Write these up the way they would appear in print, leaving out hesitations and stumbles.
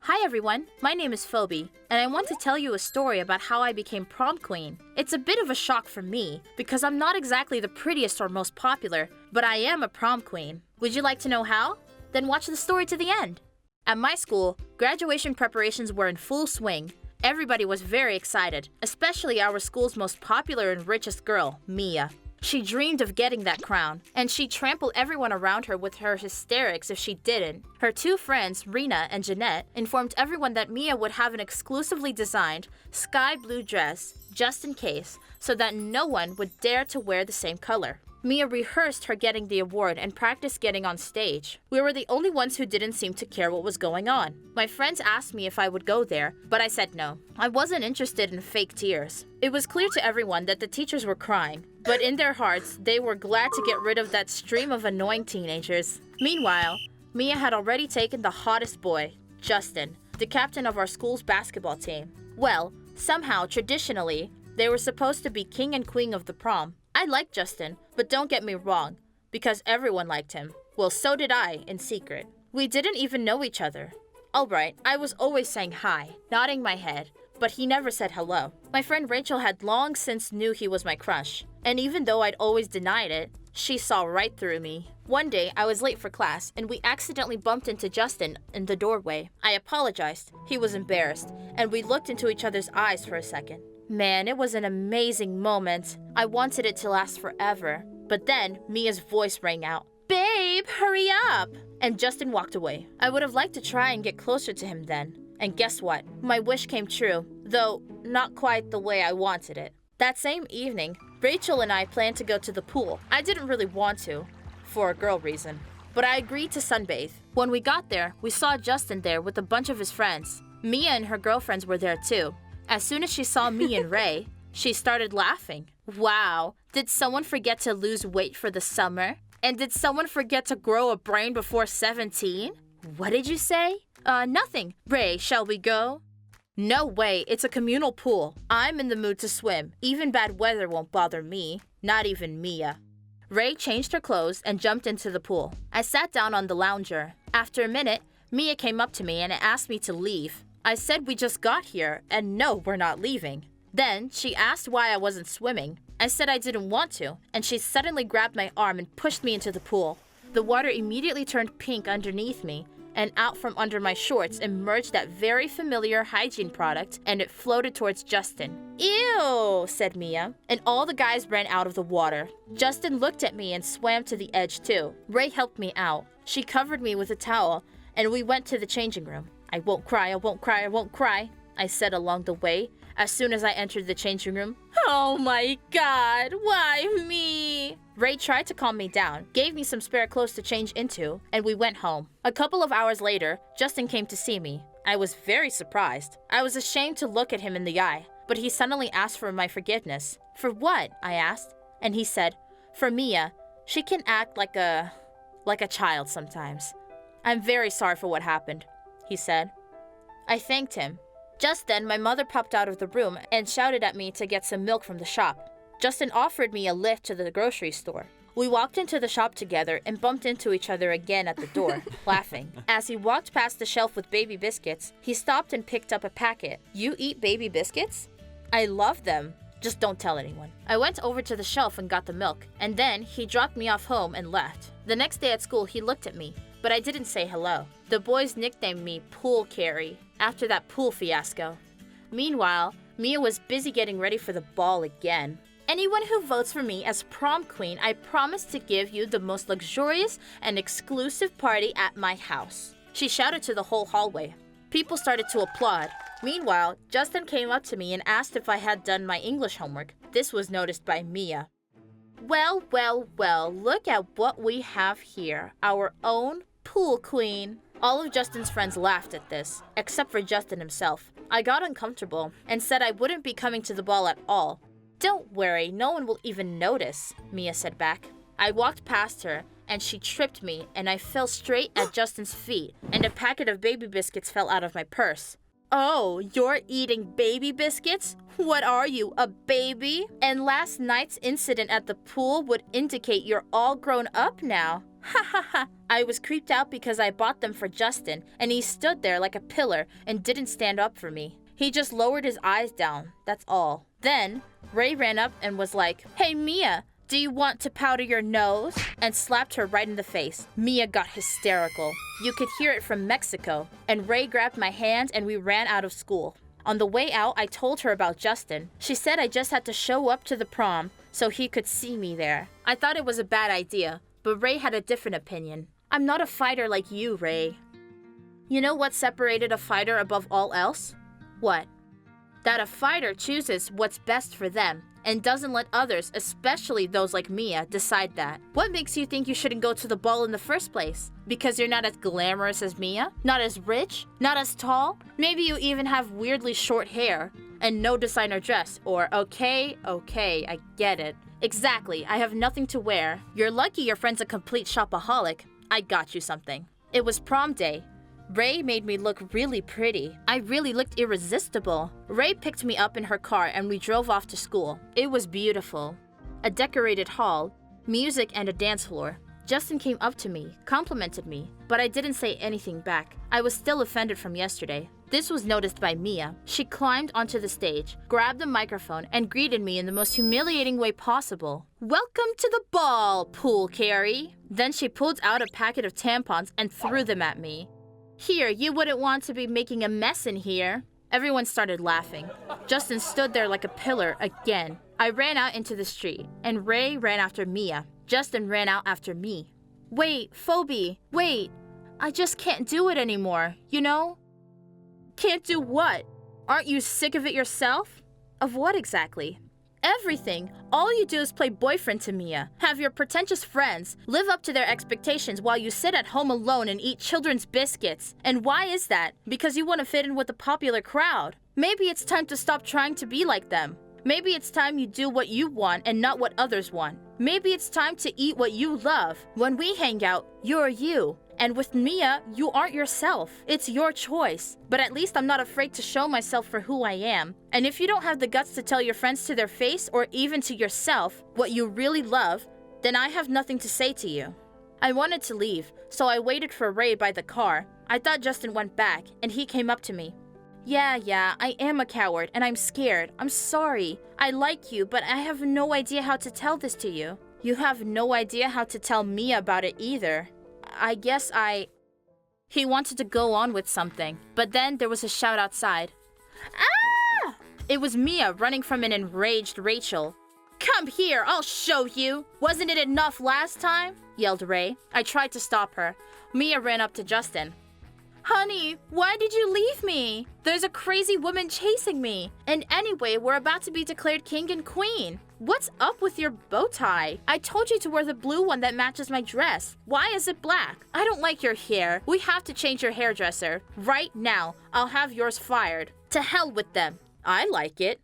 Hi everyone, my name is Phoebe, and I want to tell you a story about how I became prom queen. It's a bit of a shock for me, because I'm not exactly the prettiest or most popular, but I am a prom queen. Would you like to know how? Then watch the story to the end. At my school, graduation preparations were in full swing. Everybody was very excited, especially our school's most popular and richest girl, Mia. She dreamed of getting that crown, and she trampled everyone around her with her hysterics if she didn't. Her two friends, Rena and Jeanette, informed everyone that Mia would have an exclusively designed sky blue dress just in case, so that no one would dare to wear the same color. Mia rehearsed her getting the award and practiced getting on stage. We were the only ones who didn't seem to care what was going on. My friends asked me if I would go there, but I said no. I wasn't interested in fake tears. It was clear to everyone that the teachers were crying, but in their hearts, they were glad to get rid of that stream of annoying teenagers. Meanwhile, Mia had already taken the hottest boy, Justin, the captain of our school's basketball team. Well, somehow, traditionally, they were supposed to be king and queen of the prom. I liked Justin, but don't get me wrong, because everyone liked him. Well, so did I, in secret. We didn't even know each other. Alright, I was always saying hi, nodding my head, but he never said hello. My friend Rachel had long since knew he was my crush, and even though I'd always denied it, she saw right through me. One day, I was late for class, and we accidentally bumped into Justin in the doorway. I apologized, he was embarrassed, and we looked into each other's eyes for a second. Man, it was an amazing moment. I wanted it to last forever. But then, Mia's voice rang out. Babe, hurry up! And Justin walked away. I would have liked to try and get closer to him then. And guess what? My wish came true, though not quite the way I wanted it. That same evening, Rachel and I planned to go to the pool. I didn't really want to, for a girl reason. But I agreed to sunbathe. When we got there, we saw Justin there with a bunch of his friends. Mia and her girlfriends were there too. As soon as she saw me and Ray, she started laughing. Wow, did someone forget to lose weight for the summer? And did someone forget to grow a brain before 17? What did you say? Nothing. Ray, shall we go? No way, it's a communal pool. I'm in the mood to swim. Even bad weather won't bother me, not even Mia. Ray changed her clothes and jumped into the pool. I sat down on the lounger. After a minute, Mia came up to me and asked me to leave. I said we just got here, and no, we're not leaving. Then, she asked why I wasn't swimming. I said I didn't want to, and she suddenly grabbed my arm and pushed me into the pool. The water immediately turned pink underneath me, and out from under my shorts emerged that very familiar hygiene product, and it floated towards Justin. Ew, said Mia, and all the guys ran out of the water. Justin looked at me and swam to the edge too. Ray helped me out. She covered me with a towel, and we went to the changing room. I won't cry, I won't cry, I won't cry, I said along the way as soon as I entered the changing room. Oh my God, why me? Ray tried to calm me down, gave me some spare clothes to change into, and we went home. A couple of hours later, Justin came to see me. I was very surprised. I was ashamed to look at him in the eye, but he suddenly asked for my forgiveness. For what? I asked, and he said, for Mia, she can act like a child sometimes. I'm very sorry for what happened, he said. I thanked him. Just then, my mother popped out of the room and shouted at me to get some milk from the shop. Justin offered me a lift to the grocery store. We walked into the shop together and bumped into each other again at the door, laughing. As he walked past the shelf with baby biscuits, he stopped and picked up a packet. You eat baby biscuits? I love them. Just don't tell anyone. I went over to the shelf and got the milk, and then he dropped me off home and left. The next day at school, he looked at me, but I didn't say hello. The boys nicknamed me Pool Carrie after that pool fiasco. Meanwhile, Mia was busy getting ready for the ball again. Anyone who votes for me as prom queen, I promise to give you the most luxurious and exclusive party at my house. She shouted to the whole hallway. People started to applaud. Meanwhile, Justin came up to me and asked if I had done my English homework. This was noticed by Mia. Well, well, well, look at what we have here. Our own pool queen. All of Justin's friends laughed at this, except for Justin himself. I got uncomfortable and said I wouldn't be coming to the ball at all. Don't worry, no one will even notice, Mia said back. I walked past her and she tripped me and I fell straight at Justin's feet and a packet of baby biscuits fell out of my purse. Oh, you're eating baby biscuits? What are you, a baby? And last night's incident at the pool would indicate you're all grown up now. Ha ha ha. I was creeped out because I bought them for Justin, and he stood there like a pillar and didn't stand up for me. He just lowered his eyes down, that's all. Then, Ray ran up and was like, "Hey Mia, do you want to powder your nose?" and slapped her right in the face. Mia got hysterical. You could hear it from Mexico. And Ray grabbed my hand and we ran out of school. On the way out, I told her about Justin. She said I just had to show up to the prom so he could see me there. I thought it was a bad idea, but Ray had a different opinion. I'm not a fighter like you, Ray. You know what separated a fighter above all else? What? That a fighter chooses what's best for them and doesn't let others, especially those like Mia, decide that. What makes you think you shouldn't go to the ball in the first place? Because you're not as glamorous as Mia? Not as rich? Not as tall? Maybe you even have weirdly short hair and no designer dress, or okay, I get it. Exactly, I have nothing to wear. You're lucky your friend's a complete shopaholic. I got you something. It was prom day. Ray made me look really pretty. I really looked irresistible. Ray picked me up in her car and we drove off to school. It was beautiful. A decorated hall, music, and a dance floor. Justin came up to me, complimented me, but I didn't say anything back. I was still offended from yesterday. This was noticed by Mia. She climbed onto the stage, grabbed the microphone, and greeted me in the most humiliating way possible. "Welcome to the ball, Pool Carrie." Then she pulled out a packet of tampons and threw them at me. "Here, you wouldn't want to be making a mess in here." Everyone started laughing. Justin stood there like a pillar again. I ran out into the street, and Ray ran after Mia. Justin ran out after me. "Wait, Phoebe, wait. I just can't do it anymore, you know?" "Can't do what? Aren't you sick of it yourself?" "Of what exactly?" "Everything. All you do is play boyfriend to Mia, have your pretentious friends, live up to their expectations while you sit at home alone and eat children's biscuits. And why is that? Because you want to fit in with the popular crowd. Maybe it's time to stop trying to be like them. Maybe it's time you do what you want and not what others want. Maybe it's time to eat what you love. When we hang out, you're you. And with Mia, you aren't yourself. It's your choice. But at least I'm not afraid to show myself for who I am. And if you don't have the guts to tell your friends to their face or even to yourself what you really love, then I have nothing to say to you." I wanted to leave, so I waited for Ray by the car. I thought Justin went back, and he came up to me. Yeah, I am a coward, and I'm scared. I'm sorry. I like you, but I have no idea how to tell this to you." "You have no idea how to tell Mia about it either. I guess He wanted to go on with something, but then there was a shout outside. "Ah!" It was Mia running from an enraged Rachel. "Come here, I'll show you. Wasn't it enough last time?" yelled Ray. I tried to stop her. Mia ran up to Justin. "Honey, why did you leave me? There's a crazy woman chasing me. And anyway, we're about to be declared king and queen. What's up with your bow tie? I told you to wear the blue one that matches my dress. Why is it black? I don't like your hair. We have to change your hairdresser. Right now, I'll have yours fired. To hell with them. I like it."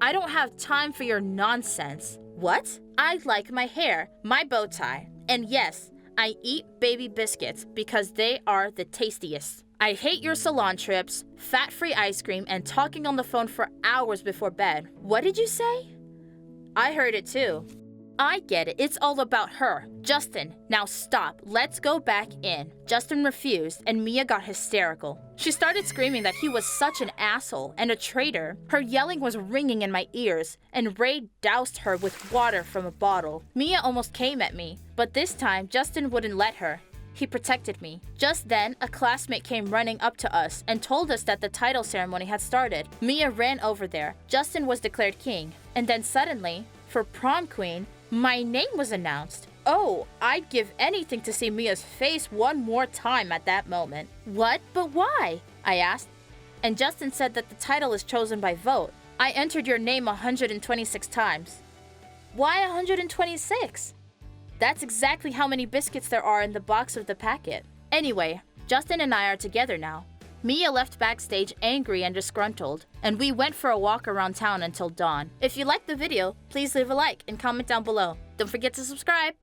"I don't have time for your nonsense." "What?" "I like my hair, my bow tie. And yes, I eat baby biscuits because they are the tastiest. I hate your salon trips, fat-free ice cream, and talking on the phone for hours before bed." "What did you say?" "I heard it too." "I get it. It's all about her. Justin, now stop. Let's go back in." Justin refused, and Mia got hysterical. She started screaming that he was such an asshole and a traitor. Her yelling was ringing in my ears, and Ray doused her with water from a bottle. Mia almost came at me, but this time Justin wouldn't let her. He protected me. Just then, a classmate came running up to us and told us that the title ceremony had started. Mia ran over there. Justin was declared king. And then suddenly, for prom queen, my name was announced. Oh, I'd give anything to see Mia's face one more time at that moment. "What? But why?" I asked. And Justin said that the title is chosen by vote. "I entered your name 126 times." "Why 126? That's exactly how many biscuits there are in the box of the packet. Anyway, Justin and I are together now. Mia left backstage angry and disgruntled, and we went for a walk around town until dawn. If you liked the video, please leave a like and comment down below. Don't forget to subscribe.